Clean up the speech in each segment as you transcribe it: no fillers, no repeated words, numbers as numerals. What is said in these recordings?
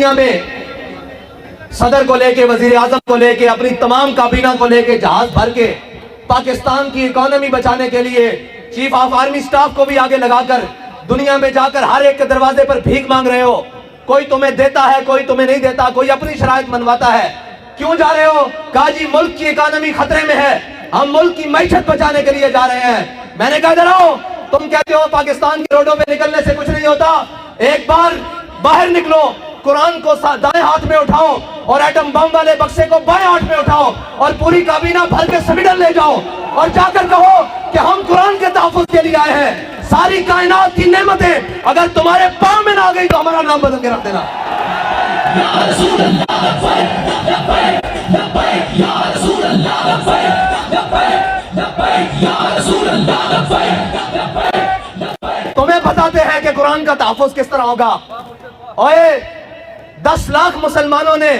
دنیا میں صدر کو لے کے، وزیر اعظم کو لے کے، اپنی تمام کابینہ کو لے کے جہاز بھر کے پاکستان کی اکانومی بچانے کے لیے چیف آف آرمی سٹاف کو بھی آگے لگا کر دنیا میں جا کر ہر ایک کے دروازے پر بھیک مانگ رہے ہو. کوئی تمہیں دیتا ہے، کوئی تمہیں نہیں دیتا، کوئی اپنی شرائط منواتا ہے. کیوں جا رہے ہو؟ کہا جی ملک کی اکانومی خطرے میں ہے، ہم ملک کی معیشت بچانے کے لیے جا رہے ہیں. میں نے کہا ادھر آؤ. تم کہتے ہو پاکستان کی روڈوں پہ نکلنے سے کچھ نہیں ہوتا. ایک بار باہر نکلو، قرآن کو دائیں ہاتھ میں اٹھاؤ اور ایٹم بم والے بکسے کو بائیں ہاتھ میں اٹھاؤ اور پوری کابینہ بھر کے سویڈن لے جاؤ اور جا کر کہو کہ ہم قرآن کے تحفظ کے لیے آئے ہیں. ساری کائنات کی نعمتیں اگر تمہارے پاؤں میں نہ آ گئی تو ہمارا نام بدل کے رکھ دینا. تمہیں بتاتے ہیں کہ قرآن کا تحفظ کس طرح ہوگا. اوئے 10 لاکھ مسلمانوں نے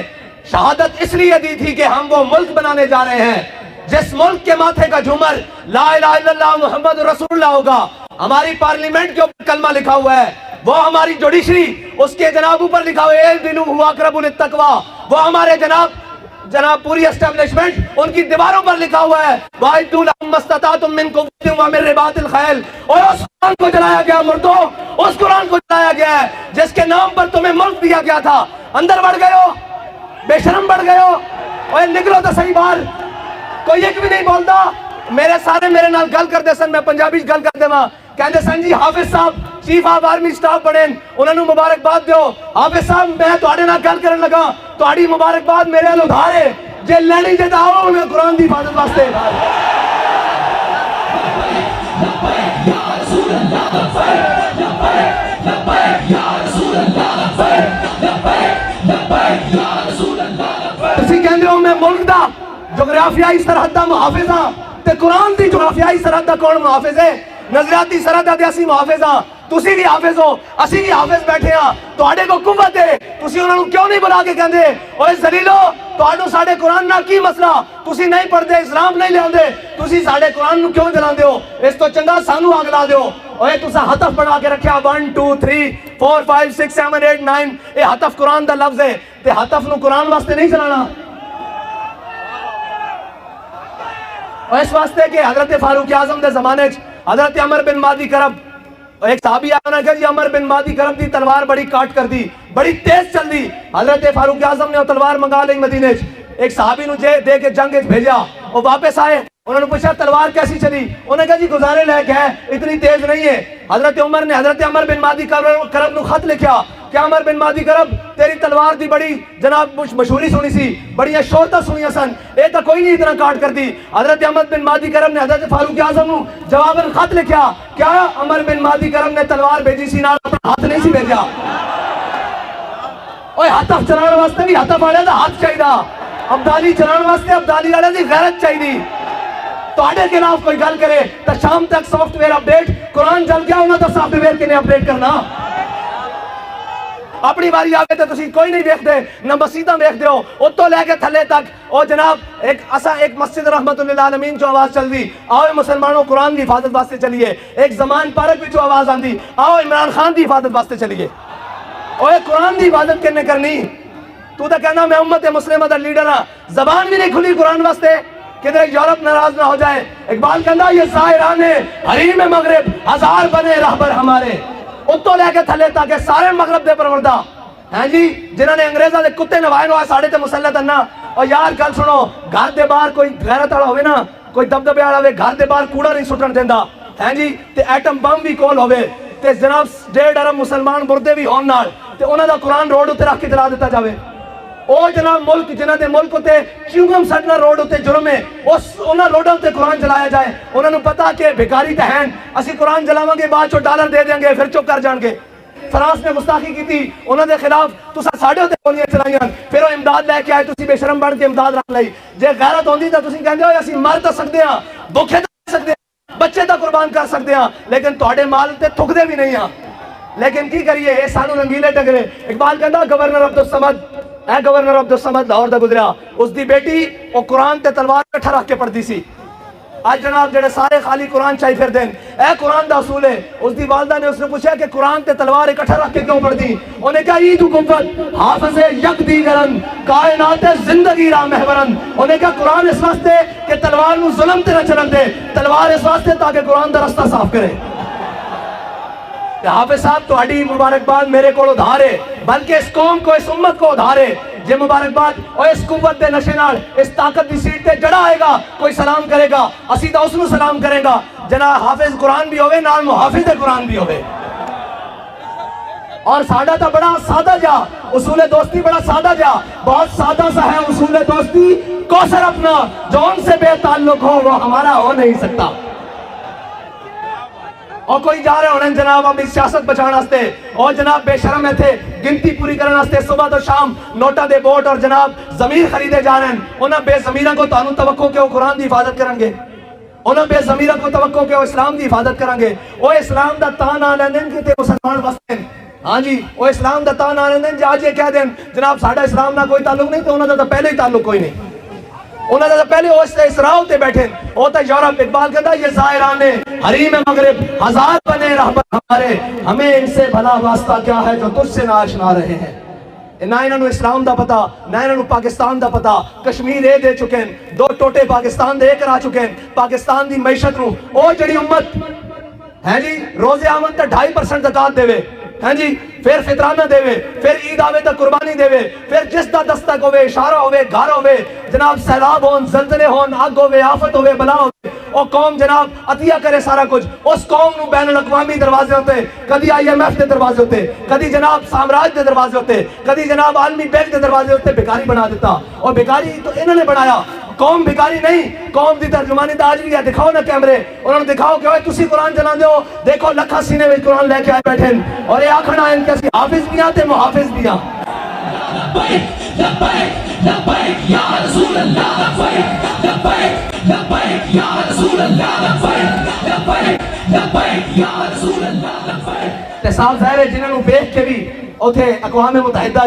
شہادت اس لیے دی تھی کہ ہم وہ ملک بنانے جا رہے ہیں جس ملک کے ماتھے کا جھومر لا الہ الا اللہ محمد رسول اللہ ہوگا. ہماری پارلیمنٹ کے اوپر کلمہ لکھا ہوا ہے، وہ ہماری جوڈیشری اس کے جناب اوپر لکھا ہوا ہے اعدلوا هو اقرب للتقوی، وہ ہمارے جناب پوری اسٹیبلشمنٹ ان کی دیواروں پر لکھا ہوا ہے وَأَعِدُّوا لَهُم مَّا اسْتَطَعْتُم مِّن قُوَّةٍ وَمِن رِّبَاطِ الْخَيْلِ. اور اس قرآن کو جلایا گیا مردوں، اس قرآن کو جلایا گیا ہے جس کے نام پر تمہیں ملک دیا گیا تھا. اندر بڑھ گئے ہو، بے شرم بڑھ گئے ہو. اور نکلو تو صحیح باہر. کوئی ایک بھی نہیں بولتا. میرے نال گل کر دے سن، میں پنجابی گل کر دے ماں کہندے سن جی حافظ صاحب چیف آف آرمی سٹاف بڑے انہوں نے مبارکباد دیو. حافظ صاحب میں تواڈے نال گل کرن لگا، تواڈی مبارکباد میرے ال ادھار ہے، جے لینی جے آؤ میں قرآن دی حفاظت واسطے. تسی کہندے ہو میں ملک دا جغرافیائی سرحد دا محافظ ہاں، تے قرآن دی جغرافیائی سرحد دا کون محافظ ہے؟ نظریاتی سرحد دا اسی محافظ ہاں. تسی بھی حافظ ہو، اسی بھی حافظ بیٹھے ہاں. تواڈے کو قوت ہے، تسی انہاں نوں کیوں نہیں بلا کے کہندے اوے ذلیلو تواڈوں ساڈے قرآن نال کی مسئلہ؟ تسی نہیں پڑھدے، اسلام نہیں لیاندے، تسی ساڈے قرآن نوں کیوں جلاندے ہو؟ اس تو چنگا سانوں اگ لا دیو. اوے تساں ہتف بنا کے رکھیا 1 2 3 4 5 6 7 8 9 اے ہتف قرآن دا لفظ ہے تے ہتف نوں قرآن واسطے نہیں چلانا. اور اس واسطے کہ حضرت فاروق اعظم دے زمانے حضرت عمر بن مادی کرب ایک صحابی آنا کہ جی عمر بن مادی کرب دی تلوار بڑی کاٹ کر دی، بڑی تیز چل دی. حضرت فاروق اعظم نے وہ تلوار منگا لی مدینے. ایک صحابی نو دے کے جنگ بھیجا، وہ واپس آئے، انہوں نے پوچھا تلوار کیسی چلی؟ انہوں نے کہا جی گزارے لائق ہے، اتنی تیز نہیں ہے. حضرت عمر نے حضرت عمر بن مادی کرب نو خط لکھیا کہ عمر بن مادی کرب تیری تلوار دی بڑی جناب مشہوری سنی سی، بڑی شہرتاں سنیاں سن، اے تا کوئی نہیں اتنا کاٹ کر دی. حضرت عمر بن مادی کرب نے حضرت فاروق اعظم نو جواباً خط لکھیا، کیا عمر بن مادی کرب نے تلوار بھیجی سی نال اپنا ہاتھ نہیں سی بھیجا؟ اوے ہتف چلان واسطے بھی ہتف والے دا ہاتھ چاہیدا، ابدالی چلان واسطے ابدالی والے دی غیرت چاہیدی. تواڈے خلاف کوئی گل کرے تو شام تک سافٹ ویئر اپڈیٹ، قرآن جل گیا انہاں دا سافٹ ویئر کنے اپڈیٹ کرنا. اپنی باری آگے تو تسی کوئی نہیں دیکھتے، نہ مسیدہ دیکھتے ہو اتو لے کے تھلے تک. او جناب ایک مسجد رحمت اللہ العالمین جو آواز چل دی آؤ مسلمانوں قرآن کی حفاظت واسطے چلیے. ایک زمان پارک بھی جو آواز آن دی آؤ عمران خان کی حفاظت واسطے چلیے. اوے قرآن کی حفاظت کرنے کرنی تو کہنا میں امت مسلمہ دا لیڈر ہاں، زبان بھی نہیں کھلی قرآن واسطے کدھر یورپ ناراض نہ ہو جائے. اقبال کہنا یہ ظاہران حریم مغرب ہزار بنے رہبر ہمارے. اتو لے کے تھلے تاکہ سارے مغرب دے پروردہ ہیں جی جنہوں نے انگریزاں دے کتے نوائے نوائے ساڑے تے مسلط ہیں نا. اور یار گل سنو، گھر دے باہر کوئی غیرت والا ہوئے نا، کوئی دبدبے والا ہوئے، گھر دے باہر کوڑا نہیں سٹن دیندا ہیں جی، تے ایٹم بم بھی کول ہوئے تے جناب 1.5 ارب مسلمان مردے بھی ہون نال تے انہاں دا قرآن روڈ تے رکھ کے جلا دیتا جاوے. او جناب ملک جنہاں دے ملک تے چیوگم سٹنا روڈ تے جرم ہے، انہاں روڈوں تے قرآن جلایا جائے. انہاں نوں پتا کہ بھکاری تے ہیں، اسی قرآن جلاواں گے بعد چوں ڈالر دے دیں گے پھر چپ کر جان گے. فرانس نے گستاخی کی تھی انہوں دے خلاف، تساں ساڈے تے گولیاں چلائیاں، پھر وہ امداد لے کے آئے، تسی بے شرم بن کے امداد رکھ لئی. جے غیرت ہوندی تے تسی کہندے ہو اسی مر تے سکدے ہاں، بھوکے تے سکدے ہاں، بچے تے قربان کر سکدے ہاں، لیکن تواڈے مال تے تھکدے بھی نہیں ہاں. لیکن کی کریے اے سانوں رنگیلے ٹکرے. اقبال کہندا گورنر عبدالصمد اے گورنر عبدالصمد لاہور دا گزریا، اس دی بیٹی وہ قرآن تے تلوار کٹھا رکھ کے پڑھتی سی. آج جناب جڑے سارے خالی قرآن چاہی پھر دیں اے قرآن دا اصول ہے. اس دی والدہ نے اس نے پوچھا کہ قرآن تے تلوار اکٹھا رکھ کے کیوں پڑھ دی؟ انہیں کہا عید قوت حافظ یک دیگرن کائنات زندگی را محورن. انہیں کہا قرآن اس واسطے کہ تلوار نو ظلم تے نہ چلن دے, تلوار اس واسطے تاکہ قرآن دا رستہ صاف کرے. حافظ صاحب تو اڈی مبارکباد میرے کو ادھارے, بلکہ اس قوم کو اس امت کو ادھارے یہ مبارکباد. اور اس قوت دے نشے نال اس طاقت دی سیٹ تے جڑا آئے گا کوئی سلام کرے گا اسی دا اس نو سلام کرے گا. جناب حافظ قرآن بھی ہوئے نال محافظ قرآن بھی ہوئے. اور سادہ تا بڑا سادہ جا اصول دوستی, بڑا سادہ جا بہت سادہ سا ہے اصول دوستی. کوثر اپنا جو ان سے بے تعلق ہو وہ ہمارا ہو نہیں سکتا. اور کوئی جا رہے ہونے جناب اپنی سیاست بچانا ہستے اور جناب بے شرم ہے تھے گنتی پوری کرنا ہستے صبح تو شام نوٹا دے بوٹ اور جناب ضمیر خریدے جا رہے ہیں. انہاں بے ضمیرہ کو تانوں توقع کہ وہ قرآن دی حفاظت کریں گے, انہاں بے ضمیرہ کو توقع کہ وہ اسلام دی حفاظت کریں گے. وہ اسلام دا تان آ لیندن کہ تے مسلمان بستے ہیں. ہاں جی وہ اسلام دا تان آ لیندن جی آج یہ کہہ دیں جناب ساڑھا اسلام نہ کوئی تعلق نہیں تو انہاں دا پہلے ہی تعلق کوئی نہیں. انہوں نے پہلے اسراء تے بیٹھے ہوتا یورپ. اقبال کہتا یہ زائران حریم مغرب ہزار بنے رہبر ہمارے, ہمیں ان سے بھلا واسطہ کیا ہے جو تجھ سے نہ آشنا رہے ہیں. نہ انہوں اسلام دا پتا نہ انہوں پاکستان دا پتا. کشمیر اے دے چکے ہیں, دو ٹوٹے پاکستان دے کرا چکے ہیں. پاکستان دی معیشت رو او جڑی امت ہے جی روز آمد تے 2.5% زکات دے وے ہاں جی, پھر فطرانہ دے وے, پھر عید آوے تا قربانی دے وے, پھر جس دا دستک ہوئے اشارہ ہوئے گھر ہوئے جناب سیلاب ہون زلزلے ہون آگ ہوئے آفت ہوئے بلا ہوئے او قوم جناب عطیہ کرے سارا کچھ. اس قوم نو بین الاقوامی دروازے ہوتے, کدی IMF دے دروازے ہوتے, کدی جناب سامراج دے دروازے ہوتے, کدی جناب عالمی بینک دے دروازے ہوتے. بھکاری بنا دیتا. اور بھکاری تو انہوں نے بنایا, قوم بھکاری نہیں. قوم دی ترجمانی دا آج بھی ہے, دکھاؤ نا کیمرے, انہوں نے دکھاؤ کہ تسی قرآن چلا دے ہو, دیکھو لکھا سینے میں قرآن لے کے آئے بیٹھے اور یہ آکھنا ہے کہ اسی حافظ بھی آتے محافظ بھی آ. لبیک لبیک لبیک یا رسول اللہ, لبیک لبیک لبیک یا رسول اللہ, لبیک لبیک لبیک یا رسول اللہ, لبیک. تے صاحب ظاہر ہے جنہوں بیخ کے بھی اوتھے اقوام متحدہ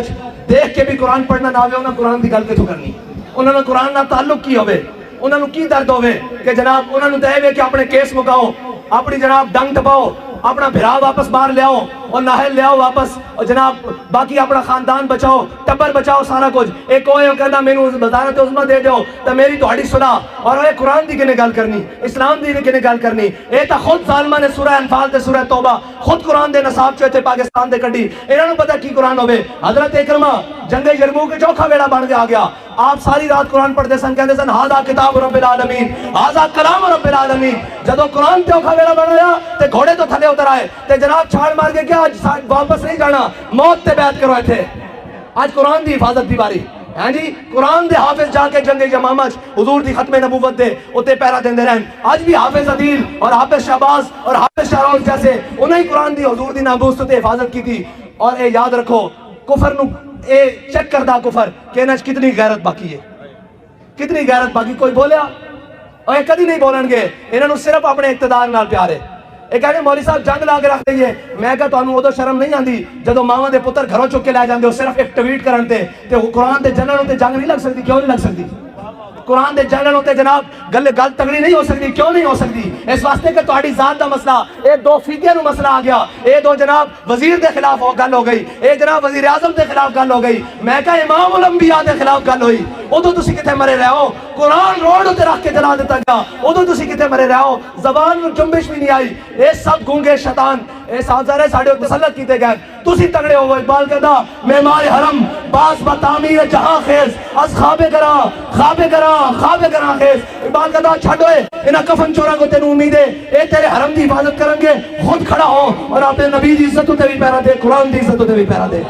دیکھ کے بھی قرآن پڑھنا نہ آوے, انہوں قرآن دی گل کتھوں کرنی, انہوں نے قرآن نہ تعلق کی ہوئے, انہوں نے کی درد ہوئے کہ جناب انہوں نے دے ہوئے کہ اپنے کیس مکاؤ, اپنی جناب ڈنگ ٹپاؤ, اپنا بھرا واپس باہر لے آؤ اور ناہل لے آؤ واپس, اور جناب باقی اپنا خاندان بچاؤ, ٹبر بچاؤ, سارا کچھ. ایک ہوئے کہنا میں نے وزارت عظمہ دے دیو تو میری تو ہڑی سنا, اور اے قرآن دی کنے گل کرنی, اسلام دی کنے گل کرنی. اے تا خود ظالمہ نے سورہ انفال تے سورہ توبہ خود قرآن دے نصاب چوئے تھے پاکستان دے کڈی. انہوں نے پتا کی قرآن ہوئے. حضرت اکرمہ جنگ یرموک کے چوکھا بیڑا بن آ گیا, آپ ساری رات قرآن پڑھتے سن, کہتے سن ہاذا کتاب رب العالمین, ہاذا کلام رب العالمین. جدو قرآن تے اوکھا بیڑا بن گیا تے گھوڑے تو تھلے اتر آئے تے جناب چھاڑ مار کے کیا واپس نہیں جانا, موت تے بیعت کروائے تھے. آج قرآن دی حفاظت دی باری ہاں جی, قرآن دے حافظ جا کے جنگ یمامہ حضور دی ختم نبوت دے اتے پیرا دیندے رہن. آج بھی حافظ عدیل اور حافظ شہباز اور حافظ شہروز جیسے انہیں قرآن دی حضور دی ناموس تے حفاظت کی تھی. اور اے یاد رکھو کفر نو اے چیک کردہ کفر کہ انہیں کتنی غیرت باقی ہے, کتنی غیرت باقی. کوئی بولیا اور یہ کدی نہیں بولن گے, انہوں صرف اپنے اقتدار نال پیار ہے. ایک کہنے مولوی صاحب جنگ لا کے رکھ دئیے, میں کہا تو انہوں ادھو شرم نہیں آندی جدو ماما دے پتر گھروں چک کے لے جاندے ہو صرف ایک ٹویٹ کرن تے قرآن دے جنرل ہوتے جنگ نہیں لگ سکتی. کیوں نہیں لگ سکتی؟ قرآن دے جنرل ہوتے جناب گل تگڑی نہیں ہو سکتی. کیوں نہیں ہو سکتی؟ اس واسطے کہ تہاڈی ذات دا مسئلہ, اے دو فیدیاں نو مسئلہ آ گیا, اے دو جناب وزیر دے خلاف گل ہو گئی, اے جناب وزیر اعظم دے خلاف گل ہو گئی, میں کہا امام الانبیاء دے خلاف گل ہوئی. ادو تسی کتے مرے رہے ہو, قرآن روڈ تے رکھ کے جلا دیتا گیا, ادو تسی کتے مرے رہے ہو, زبان میں جنبش بھی نہیں آئی. اے سب گونگے شیطان اے سازر ہے ساڑھے تسلط کیتے گئے, تسی تگڑے ہو. اقبال کہتا معمار حرم باز بتامیر جہاں خیز از خواب کراں خیز. اقبال کہتا چھڑوئے انہا کفن چورا کو تینو امید ہے, اے تیرے حرم دی حفاظت کریں گے, خود کھڑا ہو اور اپنے نبی دی عزتوں تے بھی پیرا دے, قرآن دی عزتوں تے بھی پیرا دے.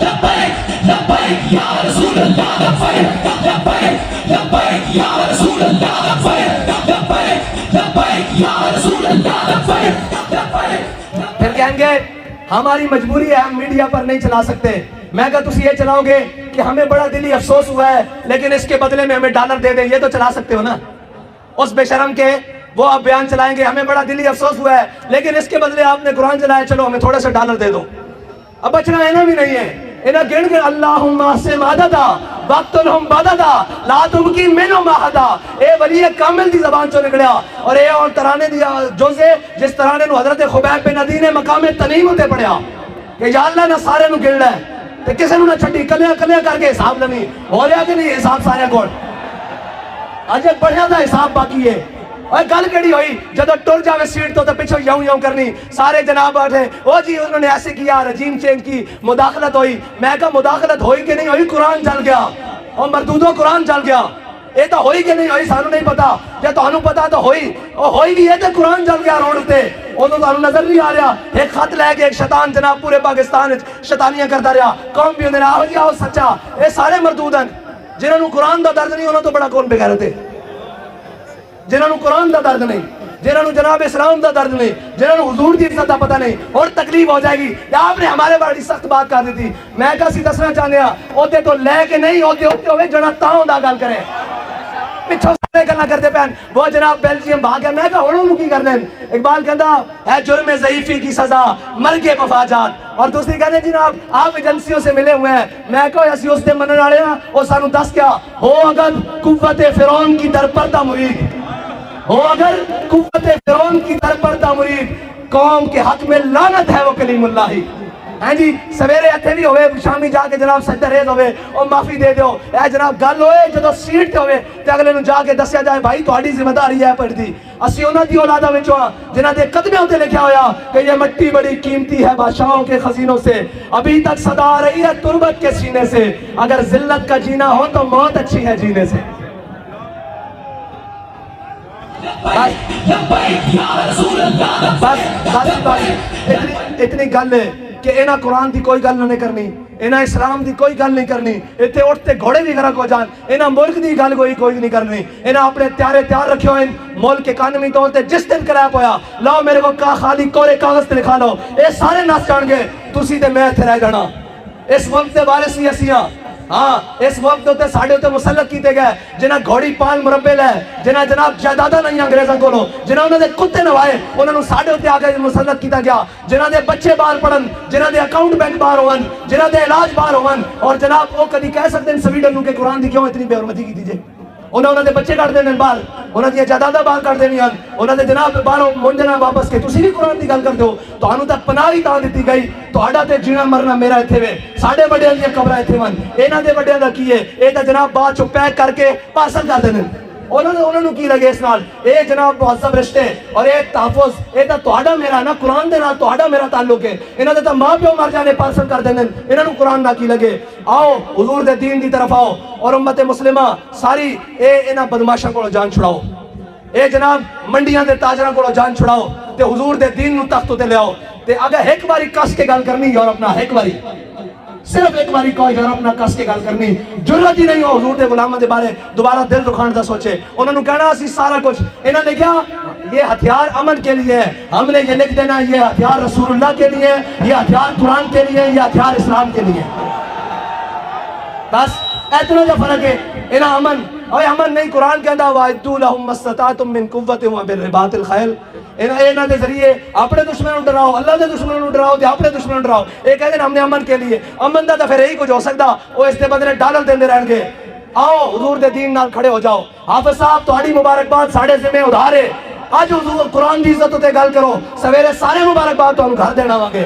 لبیک لبیک یا رسول اللہ, لبیک لبیک لبیک یا رسول اللہ, لبیک لبیک لبیک یا رسول اللہ, لبیک لبیک. پھر کہیں گے ہماری مجبوری ہے, ہم میڈیا پر نہیں چلا سکتے. میں کہا تسی یہ چلاؤ گے کہ ہمیں بڑا دلی افسوس ہوا ہے لیکن اس کے بدلے میں ہمیں ڈالر دے دیں, یہ تو چلا سکتے ہو نا. اس بے شرم کے وہ آپ بیان چلائیں گے ہمیں بڑا دلی افسوس ہوا ہے لیکن اس کے بدلے آپ نے قرآن چلایا, چلو ہمیں تھوڑا سا ڈالر دے دو. اب بچنا ہے نا بھی نہیں ہے. انہیں گن گن اللہم احسن عددا وقتلہم بددا لا تبقی منہم احدا، اے ولی کامل دی زبان چو نکلیا، اور اے اور ترانے دی جوزے جس ترانے نو حضرت خبیب بن عدی نے مقام تنیم ہوتے پڑھیا کہ یا اللہ نہ سارے نو گن لے تے کسے نو نہ چھٹی، کلیاں کلیاں کر کے حساب لمی ہو رہا کہ نہیں حساب سارے کول آج ایک بڑھیا دا حساب باقی ہے۔ اور گل کیڑی ہوئی جدو ٹر جاوے سیٹ تو پیچھو یوں یوں کرنی، سارے جناب بیٹھے او جی انہوں نے ایسے کیا، رجیم چینج کی، مداخلت ہوئی۔ میں کہا مداخلت ہوئی کہ نہیں ہوئی، قرآن جل گیا اور مردودوں قرآن جل گیا۔ یہ تو ہوئی کہ نہیں ہوئی سانو نہیں پتا، یا تو انہوں پتا تو ہوئی، اور ہوئی بھی ہے تو قرآن جل گیا روڈ تے، وہ تو انہوں نظر نہیں آ رہا۔ ایک خط لے کے ایک شیطان جناب پورے پاکستان شیطانیاں کرتا رہا، قوم بھی انہیں آہو جی آہو سچا، یہ سارے مردود ہیں جنہوں نے قرآن دا درد نہیں، انہوں تو بڑا کون بے غیرت ہے، جنہوں نے قرآن دا درد نہیں، جنہوں نے جناب اسلام دا درد نہیں، جنہوں نے حضور دی عزت دا پتہ نہیں، اور تکلیف ہو جائے گی۔ یا آپ نے ہمارے بڑی سخت بات کر دی تھی، میں کہا سی دسنا چاہنے ہاں اوتے تو لے کے نہیں ہوتے ہوئے جنہ تاؤں دا گل کریں پچھو سارے گلنا کرتے پہن۔ وہ جناب بیلجیم بھاگ گیا، میں کہا انہوں نے کی کر دیں، اقبال کہتا ہے جرم ضعیفی کی سزا مرگ مفاجات، اور دوسری کہتے ہیں جناب آپ ایجنسیوں سے ملے ہوئے ہیں، میں کہا ایسی اس دے منن آڑے ہیں وہ سانو دس کیا ہو اگر قوت فرعون کی در پردہ مرید، ہو اگر قوت فرعون کی در پردہ مرید، قوم کے حق میں لعنت ہے وہ کلیم اللہ ہی۔ ہیں جی سویرے اتھے بھی ہوئے شامی جا کے جناب سجدہ ریز ہوئے اور معافی دے دیو، اے جناب گل ہوئے جدو سیٹ تے ہوئے تے اگلے نو جا کے دسیا جائے بھائی تہاڈی ذمہ داری ہے پڑھ دی، اسی انہاں دی اولاداں وچوں ہاں جنہاں دے قدمے ہوتے لکھیا ہویا کہ یہ مٹی بڑی قیمتی ہے بادشاہوں کے خزینوں سے، ابھی تک صدا آ رہی ہے تربت کے سینے سے، اگر ذلت کا جینا ہو تو موت اچھی ہے جینے سے۔ بس اتنی گل ہے کہ انہاں قرآن دی کوئی گل نہیں کرنی، انہاں اسلام دی کوئی گل نہیں کرنی، اتنے اٹھتے گھوڑے بھی غرق ہو جان، انہاں ملک دی گل کوئی نہیں کرنی، انہاں اپنے تیار رکھے ہوئے ملک کے قانونی طور تے جس دن کریپ ہویا لاؤ میرے کو خالی کورے کاغذ تے لکھا لو، اے سارے ناس جان گے تسی تے میں اتھے رہ جانا۔ اس وقت دے وارث ہی اسیاں، ہاں اس وقت ہوتے ساڑھے ہوتے مسلط کیتے گئے جنہاں گھوڑی پال مربے لے، جنہاں جناب جائیدادہ نہیں انگریزاں کو لو، جنہاں انہوں نے کتے نوائے انہوں نے ساڑھے ہوتے آگے مسلط کیتا گیا، جنہاں دے بچے باہر پڑھن، جنہاں دے اکاؤنٹ بینک باہر ہوون، جنہاں دے علاج باہر ہوون، اور جناب وہ کدی کہہ سکتے ہیں سویڈن نو کہ قرآن دی کیوں اتنی بے حرمتی کی دیجئے، انہوں نے بچے کٹ دینے باہر، انہوں نے جائیدادہ باہر کٹ دینی ہیں، انہوں نے جناب باہروں منجنا واپس کے تسی بھی قرآن دی گل کر دو تو انہوں تک پناہ ہی تاں دیتی گئی تو آڈا تے جینا مرنا میرا اتھے وے ساڑھے بڑے ہیں قبرہ اتھے ون اینا دے بڑے دا کیے اے تا جناب بات چو پیک کر کے پاسل کر دینے انہوں نے کی لگے اس نال اے جناب محذب رشتے اور اے تحفظ اے تا توڑا میرا نا قرآن دے نال توڑا میرا تعلق ہے انہوں نے تا ماں پیو مر جانے پاسل کر دینے انہوں نے قرآن نہ کی لگے آؤ حضور دے دین دی طرف آؤ اور امت مسلمہ ساری اے انہاں بدماشاں کو جان چھڑاؤ اے جناب منڈیاں دے تاجراں کو جان چھڑاؤ تے حضور دے دین نو تختوں تے لے آؤ تے اگر ایک باری کس کے گل کرنی یورپ نہ ایک باری صرف ایک باری کوئی یورپ نہ کس کے گل کرنی جرات ہی نہیں ہو حضور دے غلاموں دے بارے دوبارہ دل دکھان دا سوچے انہوں نے کہنا اسی سارا کچھ انہوں نے کیا یہ ہتھیار امن کے لیے ہے ہم نے یہ لکھ دینا یہ ہتھیار رسول اللہ کے لیے یہ ہتھیار قرآن کے لیے یہ ہتھیار اسلام کے لیے بس اتنا جو فرق ہے انہاں امن اور امن نہیں قرآن کہندا وَاعِدُّوا لَهُم مَّا اسْتَطَعْتُم مِّن قُوَّةٍ وَمِن رِّبَاطِ الْخَيْلِ انہاں دے ذریعے اپنے دشمنوں ڈراؤ اللہ دے دشمنوں ڈراؤ تے اپنے دشمنوں ڈراؤ یہ کہتے ہیں ہم نے امن کے لیے امن دا پھر یہی کچھ ہو سکتا وہ اس دے بدلے ڈالر دیندے رہن گے آؤ حضور دے دین نال کھڑے ہو جاؤ حافظ صاحب تہاڈی مبارکباد ساڈے ذمہ ادھار ہے اج حضور قرآن دی عزت تے گل کرو سویرے سارے مبارکباد تانوں گھر دینا واں گے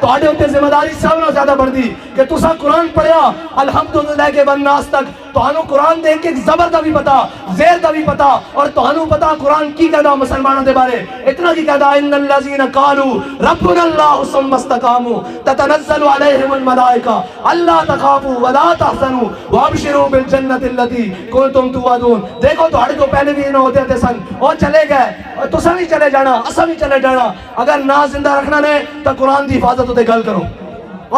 تہاڈے اوتے ذمہ داری سب نال زیادہ بڑھدی کہ تساں قرآن پڑھیا الحمدللہ کے والناس تک تہانوں قرآن دے ایک زبر دا بھی پتا زیر دا بھی پتا اور تہانوں پتا قرآن کی کہدا مسلمانوں دے بارے اتنا کی کہدا ان الذین قالوا ربنا اللہ ثم استقاموا تتنزل علیہم الملائکہ الا تخافوا ولا تحزنوا وابشروا بالجنۃ التي کنتم توعدون دیکھو تہاڈے تو پہلے بھی انہوں ہوتے تھے سن اور چلے گئے تساں بھی چلے جانا اساں بھی چلے جانا اگر نہ زندہ رکھنا نے تو قرآن دی حفاظت تے گل کرو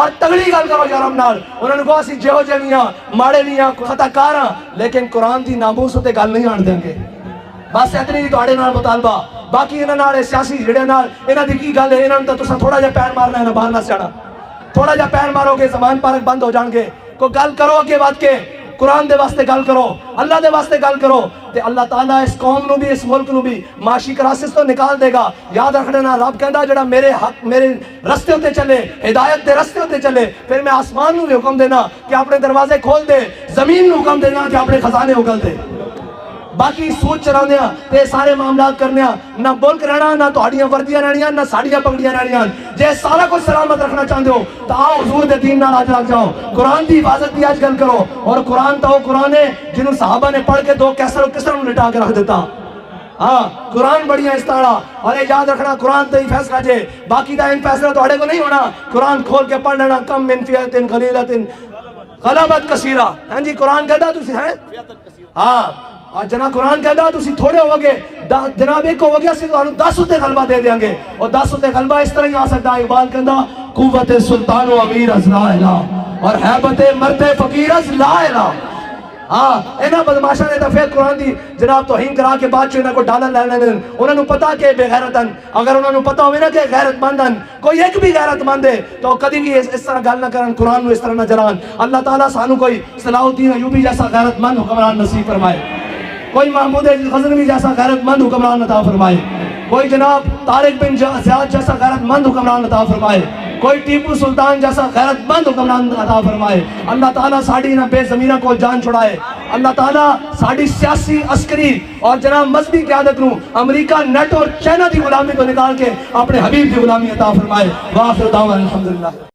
اور تگڑی گل کرو یارم نال انہوں نے کہا اسی جہو جہیاں ماڑے میاں خطا کاراں لیکن قرآن دی ناموس تے گل نہیں آن دیں گے بس اتنی تہاڈے نال مطالبہ باقی انہاں نال سیاسی جڑے نال انہاں دی کی گل ہے انہاں تے تساں تھوڑا جہا پیر مارنا ہے نہ باہر نہ سیاڑا تھوڑا جہا پیر مارو گے زمان پارک بند ہو جان گے کوئی گل کرو اگے بات کے قرآن دے واسطے گل کرو اللہ دے واسطے گل کرو تے اللہ تعالیٰ اس قوم نو بھی اس ملک نو بھی معاشی کراسس تو نکال دے گا. یاد رکھنا رب کہندا جڑا میرے حق میرے رستے ہوتے چلے ہدایت دے رستے ہوتے چلے پھر میں آسمان نو بھی حکم دینا کہ اپنے دروازے کھول دے, زمین نو حکم دینا کہ اپنے خزانے اگل دے. باقی سوچ چلانے تے سارے معاملات کرنے نہ ملک رہنا نہ تہاڈیاں وردیاں رہنیاں نہ ساڑیاں پگڑیاں رہنیاں. جے سارا کچھ سلامت رکھنا چاہتے ہو تو آؤ حضور دے دین نال آج لگ جاؤ, قرآن دی حفاظت دی آج گل کرو. اور قرآن تو قرآن ہے جنہوں صحابہ نے پڑھ کے 2 کسر لٹا کے رکھ دیتا. ہاں قرآن بڑیاں استاڑا. اور یہ یاد رکھنا قرآن تے ہی فیصلہ جے, باقی دا ان فیصلہ تو کو نہیں ہونا. قرآن کھول کے پڑھ لینا, کم من فیۃ قلیلۃ غلبت کثیرہ. ہاں جی قرآن کہتا تسی ہیں ہاں اور جناب قرآن کہتا تسی تھوڑے ہو گے جناب ایک ہو گیا سی تو 10 اتے غلبہ دے دیں گے. اور 10 اتے غلبہ اس طرح ہی آ سکتا ہے. اقبال کہتا قوت سلطان و امیر از لا الہ اور حیبت مرد فقیر از لا الہ. ہاں اینا بدماشا نے پھر قرآن دی جناب توہین کرا کے بعد انہوں کو ڈالا لے لینے. انہوں نے پتا کہ بے غیرتن اگر انہوں نے پتا ہوئے نا کہ غیرت مندن کوئی ایک بھی غیرت مند ہے تو کدی بھی اس طرح گل نہ کرن, قرآن نو اس طرح نہ جران. اللہ تعالیٰ سانو کوئی صلاح الدین ایوبی جیسا غیرت مند حکمران نصیب فرمائے, کوئی محمود غزنوی جیسا غیرت مند حکمران عطا فرمائے, کوئی جناب طارق بن زیاد جیسا غیرت مند حکمران عطا فرمائے, کوئی ٹیپو سلطان جیسا غیرت مند حکمران عطا فرمائے. اللہ تعالیٰ ساڑی نہ بے زمینہ کو جان چھڑائے. اللہ تعالیٰ ساڑی سیاسی عسکری اور جناب مذہبی قیادت نو امریکہ نیٹ اور چائنا دی غلامی کو نکال کے اپنے حبیب دی غلامی عطا فرمائے. وآخر دعوانا الحمدللہ.